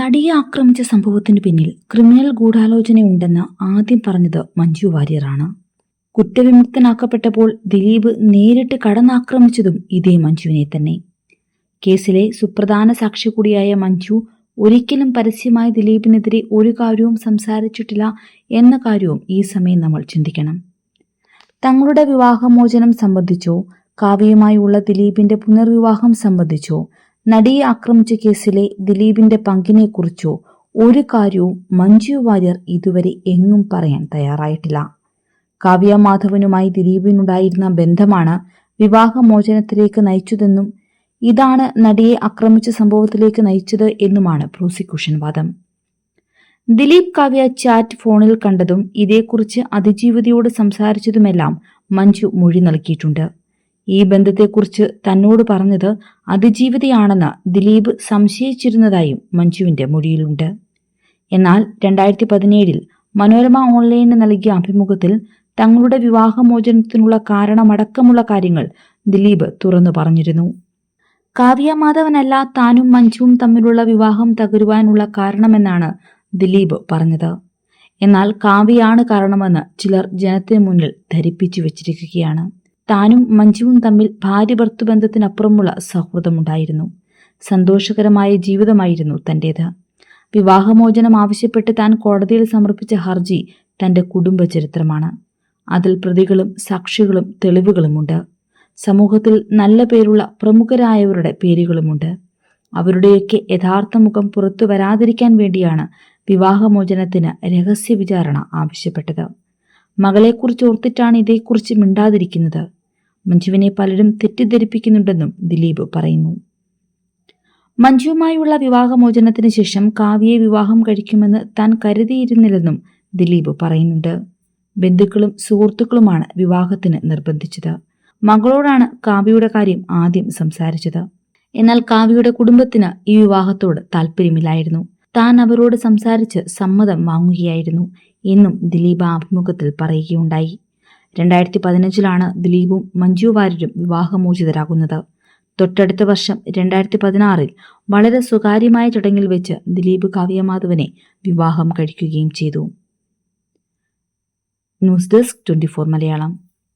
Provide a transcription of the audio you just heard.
നടിയെ ആക്രമിച്ച സംഭവത്തിന് പിന്നിൽ ക്രിമിനൽ ഗൂഢാലോചനയുണ്ടെന്ന് ആദ്യം പറഞ്ഞത് മഞ്ജു വാര്യറാണ്. കുറ്റവിമുക്തനാക്കപ്പെട്ടപ്പോൾ ദിലീപ് നേരിട്ട് കടന്നാക്രമിച്ചതും ഇതേ മഞ്ജുവിനെ തന്നെ. കേസിലെ സുപ്രധാന സാക്ഷി കൂടിയായ മഞ്ജു ഒരിക്കലും പരസ്യമായി ദിലീപിനെതിരെ ഒരു കാര്യവും സംസാരിച്ചിട്ടില്ല എന്ന കാര്യവും ഈ സമയം നമ്മൾ ചിന്തിക്കണം. തങ്ങളുടെ വിവാഹമോചനം സംബന്ധിച്ചോ കാവ്യയുമായുള്ള ദിലീപിന്റെ പുനർവിവാഹം സംബന്ധിച്ചോ നടിയെ ആക്രമിച്ച കേസിലെ ദിലീപിന്റെ പങ്കിനെക്കുറിച്ചോ ഒരു കാര്യവും മഞ്ജു വാര്യർ ഇതുവരെ എങ്ങും പറയാൻ തയ്യാറായിട്ടില്ല. കാവ്യ മാധവനുമായി ദിലീപിനുണ്ടായിരുന്ന ബന്ധമാണ് വിവാഹമോചനത്തിലേക്ക് നയിച്ചതെന്നും ഇതാണ് നടിയെ ആക്രമിച്ച സംഭവത്തിലേക്ക് നയിച്ചത് എന്നുമാണ് പ്രോസിക്യൂഷൻ വാദം. ദിലീപ് കാവ്യ ചാറ്റ് ഫോണിൽ കണ്ടതും ഇതേക്കുറിച്ച് അതിജീവിതയോട് സംസാരിച്ചതുമെല്ലാം മഞ്ജു മൊഴി നൽകിയിട്ടുണ്ട്. ഈ ബന്ധത്തെക്കുറിച്ച് തന്നോട് പറഞ്ഞത് അതിജീവിതയാണെന്ന് ദിലീപ് സംശയിച്ചിരുന്നതായും മഞ്ജുവിന്റെ മൊഴിയിലുണ്ട്. എന്നാൽ 2017 മനോരമ ഓൺലൈനിന് നൽകിയ അഭിമുഖത്തിൽ തങ്ങളുടെ വിവാഹമോചനത്തിനുള്ള കാരണമടക്കമുള്ള കാര്യങ്ങൾ ദിലീപ് തുറന്നു പറഞ്ഞിരുന്നു. കാവ്യ മാധവനല്ല താനും മഞ്ജുവും തമ്മിലുള്ള വിവാഹം തകരുവാനുള്ള കാരണമെന്നാണ് ദിലീപ് പറഞ്ഞത്. എന്നാൽ കാവ്യയാണ് കാരണമെന്ന് ചിലർ ജനത്തിന് മുന്നിൽ ധരിപ്പിച്ചു വെച്ചിരിക്കുകയാണ്. താനും മഞ്ജുവും തമ്മിൽ ഭാര്യ ഭർത്തൃബന്ധത്തിനപ്പുറമുള്ള സൗഹൃദമുണ്ടായിരുന്നു. സന്തോഷകരമായ ജീവിതമായിരുന്നു തൻ്റേത്. വിവാഹമോചനം ആവശ്യപ്പെട്ട് താൻ കോടതിയിൽ സമർപ്പിച്ച ഹർജി തൻ്റെ കുടുംബ ചരിത്രമാണ്. അതിൽ പ്രതികളും സാക്ഷികളും തെളിവുകളുമുണ്ട്. സമൂഹത്തിൽ നല്ല പേരുള്ള പ്രമുഖരായവരുടെ പേരുകളുമുണ്ട്. അവരുടെയൊക്കെ യഥാർത്ഥ മുഖം പുറത്തു വരാതിരിക്കാൻ വേണ്ടിയാണ് വിവാഹമോചനത്തിന് രഹസ്യ വിചാരണ ആവശ്യപ്പെട്ടത്. മകളെക്കുറിച്ച് ഓർത്തിട്ടാണ് ഇതേക്കുറിച്ച് മിണ്ടാതിരിക്കുന്നത്. മഞ്ജുവിനെ പലരും തെറ്റിദ്ധരിപ്പിക്കുന്നുണ്ടെന്നും ദിലീപ് പറയുന്നു. മഞ്ജുവുമായുള്ള വിവാഹമോചനത്തിന് ശേഷം കാവ്യയെ വിവാഹം കഴിക്കുമെന്ന് താൻ കരുതിയിരുന്നില്ലെന്നും ദിലീപ് പറയുന്നുണ്ട്. ബന്ധുക്കളും സുഹൃത്തുക്കളുമാണ് വിവാഹത്തിന് നിർബന്ധിച്ചത്. മകളോടാണ് കാവ്യയുടെ കാര്യം ആദ്യം സംസാരിച്ചത്. എന്നാൽ കാവ്യയുടെ കുടുംബത്തിന് ഈ വിവാഹത്തോട് താല്പര്യമില്ലായിരുന്നു. താൻ അവരോട് സംസാരിച്ച് സമ്മതം വാങ്ങുകയായിരുന്നു എന്നും ദിലീപ് അഭിമുഖത്തിൽ പറയുകയുണ്ടായി. 2015 ദിലീപും മഞ്ജു വാര്യരും വിവാഹമോചിതരാകുന്നത്. തൊട്ടടുത്ത വർഷം 2016 വളരെ സ്വകാര്യമായ ചടങ്ങിൽ വെച്ച് ദിലീപ് കാവ്യ മാധവനെ വിവാഹം കഴിക്കുകയും ചെയ്തു. News desk 24 Malayalam.